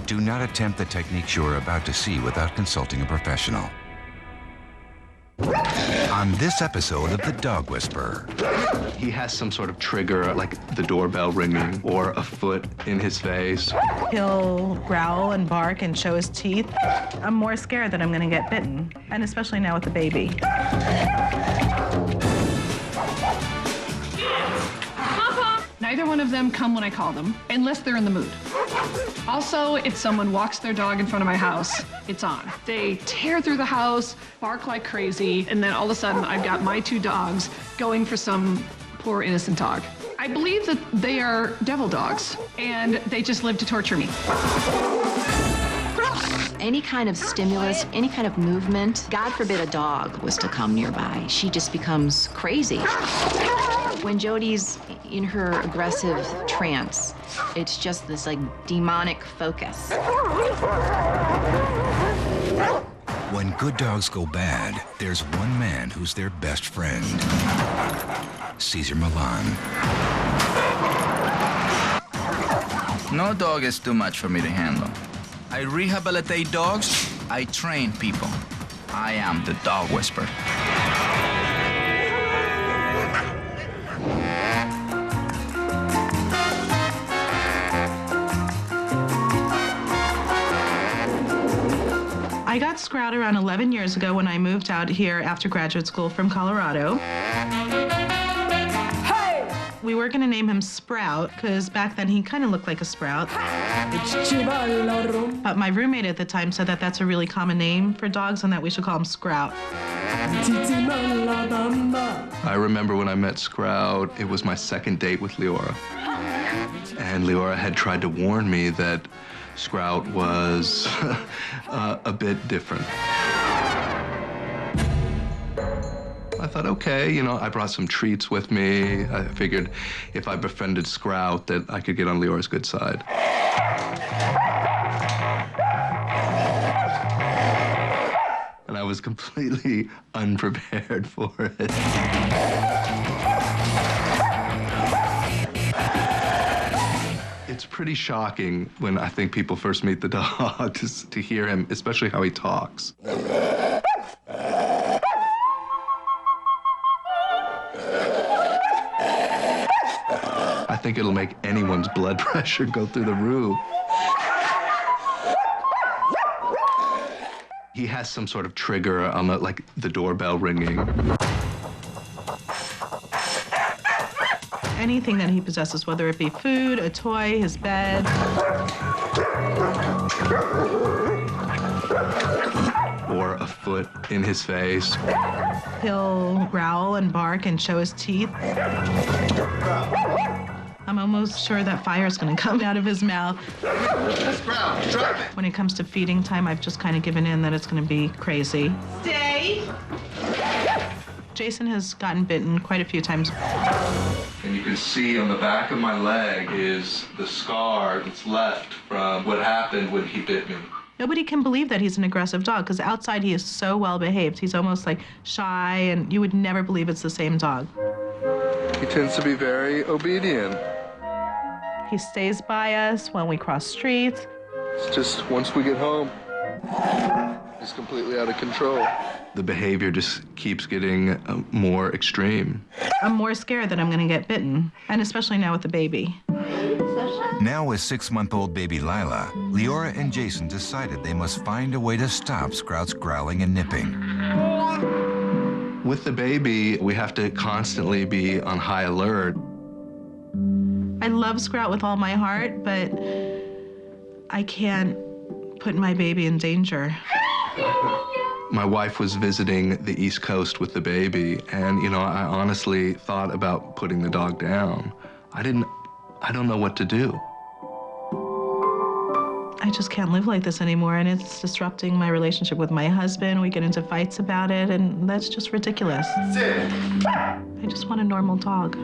Do not attempt the techniques you are about to see without consulting a professional. On this episode of The Dog Whisperer. He has some sort of trigger, like the doorbell ringing or a foot in his face. He'll growl and bark and show his teeth. I'm more scared that I'm gonna get bitten, and especially now with the baby. Neither one of them come when I call them, unless they're in the mood. Also, if someone walks their dog in front of my house, it's on. They tear through the house, bark like crazy, and then all of a sudden I've got my two dogs going for some poor innocent dog. I believe that they are devil dogs, and they just live to torture me. Any kind of stimulus, any kind of movement, God forbid a dog was to come nearby, she just becomes crazy. When Jody's in her aggressive trance, it's just this like demonic focus. When good dogs go bad, there's one man who's their best friend. Cesar Millan. No dog is too much for me to handle. I rehabilitate dogs, I train people. I am the Dog Whisperer. I got Sprout around 11 years ago when I moved out here after graduate school from Colorado. Hey! We were gonna name him Sprout, because back then he kind of looked like a sprout. But my roommate at the time said that that's a really common name for dogs and that we should call him Sprout. I remember when I met Sprout, it was my second date with Leora. And Leora had tried to warn me that Sprout was a bit different. I thought, okay, you know, I brought some treats with me. I figured if I befriended Sprout that I could get on Leora's good side. And I was completely unprepared for it. It's pretty shocking when I think people first meet the dog to hear him, especially how he talks. I think it'll make anyone's blood pressure go through the roof. He has some sort of trigger on like the doorbell ringing. Anything that he possesses, whether it be food, a toy, his bed. Or a foot in his face. He'll growl and bark and show his teeth. I'm almost sure that fire's gonna come out of his mouth. When it comes to feeding time, I've just kind of given in that it's gonna be crazy. Stay! Jason has gotten bitten quite a few times. And you can see on the back of my leg is the scar that's left from what happened when he bit me. Nobody can believe that he's an aggressive dog, because outside he is so well behaved. He's almost like shy, and you would never believe it's the same dog. He tends to be very obedient. He stays by us when we cross streets. It's just once we get home, he's completely out of control. The behavior just keeps getting more extreme. I'm more scared that I'm gonna get bitten, and especially now with the baby. Now with 6-month-old baby Lila, Leora and Jason decided they must find a way to stop Sprout's growling and nipping. With the baby, we have to constantly be on high alert. I love Sprout with all my heart, but I can't put my baby in danger. My wife was visiting the East Coast with the baby, and, you know, I honestly thought about putting the dog down. I don't know what to do. I just can't live like this anymore, and it's disrupting my relationship with my husband. We get into fights about it, and that's just ridiculous. I just want a normal dog.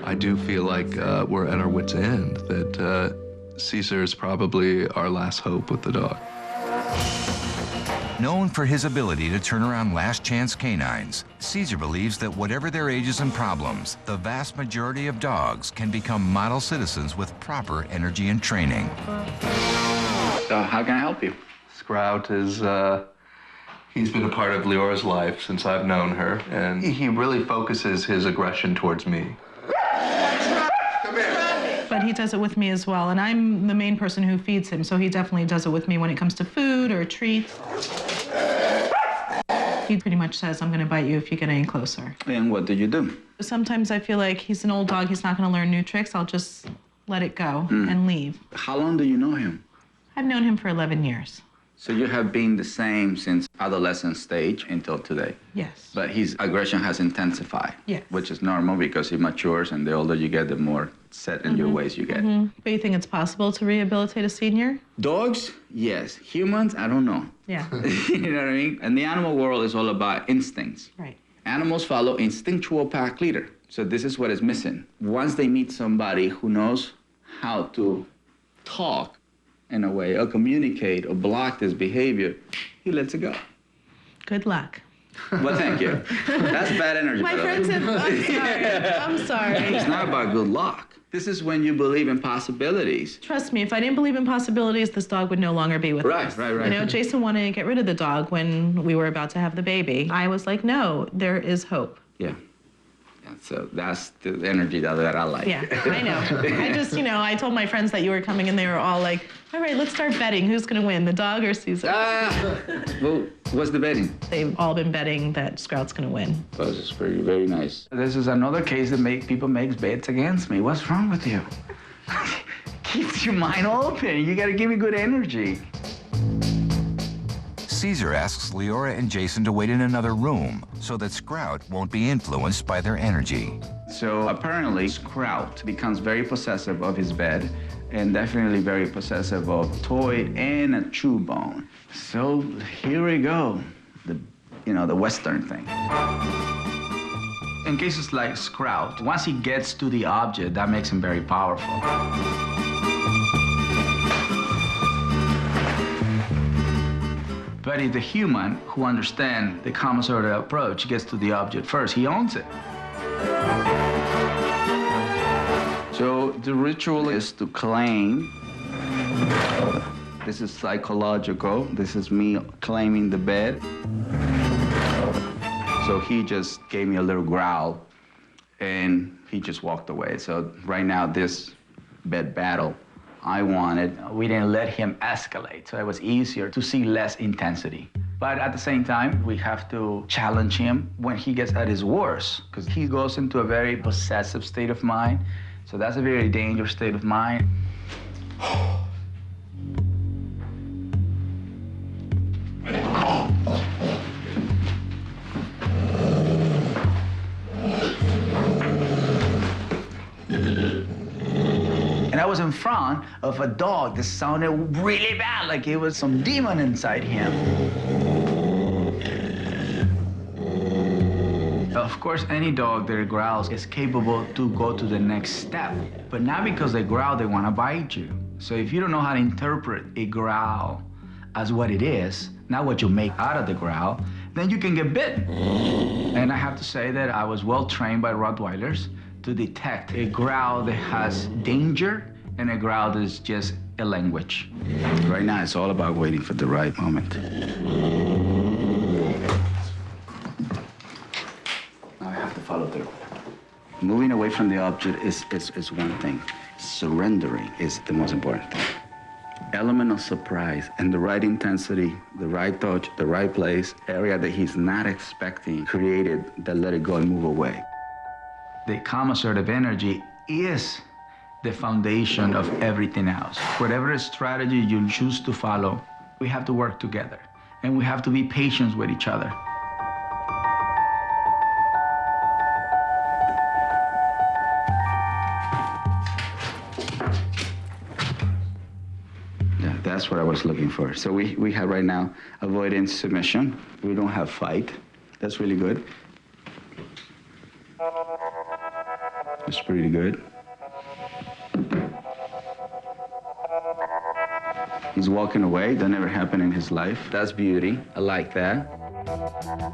I do feel like we're at our wits' end, that Cesar is probably our last hope with the dog. Known for his ability to turn around last chance canines, Caesar believes that whatever their ages and problems, the vast majority of dogs can become model citizens with proper energy and training. So how can I help you? Sprout is, he's been a part of Leora's life since I've known her, and he really focuses his aggression towards me. But he does it with me as well, and I'm the main person who feeds him, so he definitely does it with me when it comes to food or treats. He pretty much says, I'm going to bite you if you get any closer. And what do you do? Sometimes I feel like he's an old dog, he's not going to learn new tricks. I'll just let it go and leave. How long do you know him? I've known him for 11 years. So you have been the same since adolescent stage until today? Yes. But his aggression has intensified? Yes. Which is normal because he matures, and the older you get, the more set in your ways you get. But you think it's possible to rehabilitate a senior? Dogs, yes. Humans, I don't know. Yeah. You know what I mean? And the animal world is all about instincts. Right. Animals follow instinctual pack leader. So this is what is missing. Once they meet somebody who knows how to talk in a way, or communicate, or block this behavior, he lets it go. Good luck. Well, thank you. That's bad energy. My by the way. friend said, I'm sorry. It's not about good luck. This is when you believe in possibilities. Trust me, if I didn't believe in possibilities, this dog would no longer be with us. Right. You know, Jason wanted to get rid of the dog when we were about to have the baby. I was like, no, there is hope. Yeah. So that's the energy that I like. Yeah, I know. I just, I told my friends that you were coming, and they were all like, all right, let's start betting. Who's going to win, the dog or Caesar? Well, what's the betting? They've all been betting that Sprout's going to win. Well, this is very, very nice. This is another case that people make bets against me. What's wrong with you? Keep your mind open. You got to give me good energy. Caesar asks Leora and Jason to wait in another room so that Sprout won't be influenced by their energy. So apparently, Sprout becomes very possessive of his bed and definitely very possessive of toy and a chew bone. So here we go, the Western thing. In cases like Sprout, once he gets to the object, that makes him very powerful. But if the human who understands the commissary approach gets to the object first, he owns it. So the ritual is to claim. This is psychological. This is me claiming the bed. So he just gave me a little growl, and he just walked away. So right now, this bed battle, I wanted, we didn't let him escalate, so it was easier to see less intensity. But at the same time, we have to challenge him when he gets at his worst, because he goes into a very possessive state of mind. So that's a very dangerous state of mind. And I was in front of a dog that sounded really bad, like it was some demon inside him. Of course, any dog that growls is capable to go to the next step, but not because they growl, they want to bite you. So if you don't know how to interpret a growl as what it is, not what you make out of the growl, then you can get bitten. And I have to say that I was well trained by Rottweilers to detect a growl that has danger and a growl that is just a language. Right now, it's all about waiting for the right moment. Now I have to follow through. Moving away from the object is one thing. Surrendering is the most important thing. Element of surprise and the right intensity, the right touch, the right place, area that he's not expecting, created that let it go and move away. The commiserative energy is the foundation of everything else. Whatever strategy you choose to follow, we have to work together, and we have to be patient with each other. Yeah, that's what I was looking for. So we have right now avoidance, submission. We don't have fight. That's really good. It's pretty good. He's walking away. That never happened in his life. That's beauty. I like that.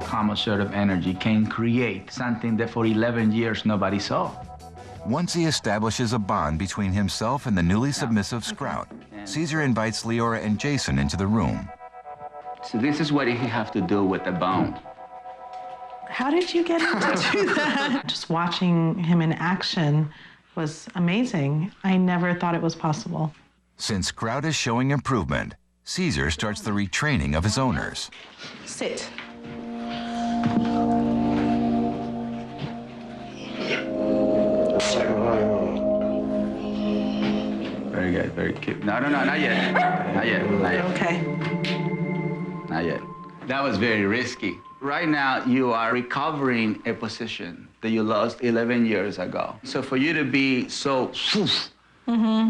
Calm sort of energy can create something that for 11 years nobody saw. Once he establishes a bond between himself and the newly submissive Sprout, Caesar invites Leora and Jason into the room. So this is what he have to do with the bone. How did you get him to do that? Just watching him in action was amazing. I never thought it was possible. Since Sprout is showing improvement, Caesar starts the retraining of his owners. Sit. Very good, very cute. No, not yet. Not yet, not yet. Okay. Not yet. That was very risky. Right now, you are recovering a position that you lost 11 years ago. So for you to be so,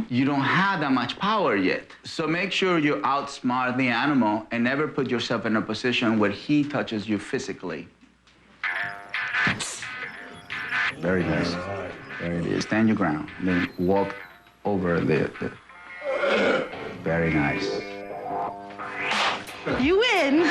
you don't have that much power yet. So make sure you outsmart the animal and never put yourself in a position where he touches you physically. Very nice. There it is. Stand your ground. Then walk over the. Very nice. You win.